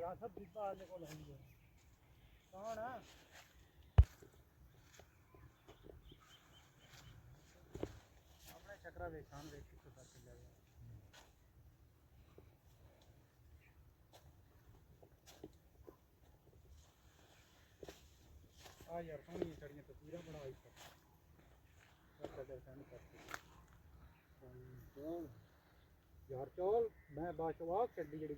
ਆ ਸਭ ਬੀਬਾ ਵਾਲੇ ਕੋਲ ਹੈ ਹੀ ਹੈ ਕੌਣ ਆ ਆਪਣੇ ਚੱਕਰਾ ਵੇਖਾਂ ਵੇਖ ਕਿੱਥੋਂ ਤੱਕ ਲੈ ਗਿਆ ਆ ਯਾਰ ਸੋਹਣੀਆਂ ਚੜੀਆਂ ਤਸਵੀਰਾਂ ਬਣਾਈ ਯਾਰ ਚੌਲ ਮੈਂ ਬਾਸ਼ਵਾ ਕੱਢੀ ਜਿਹੜੀ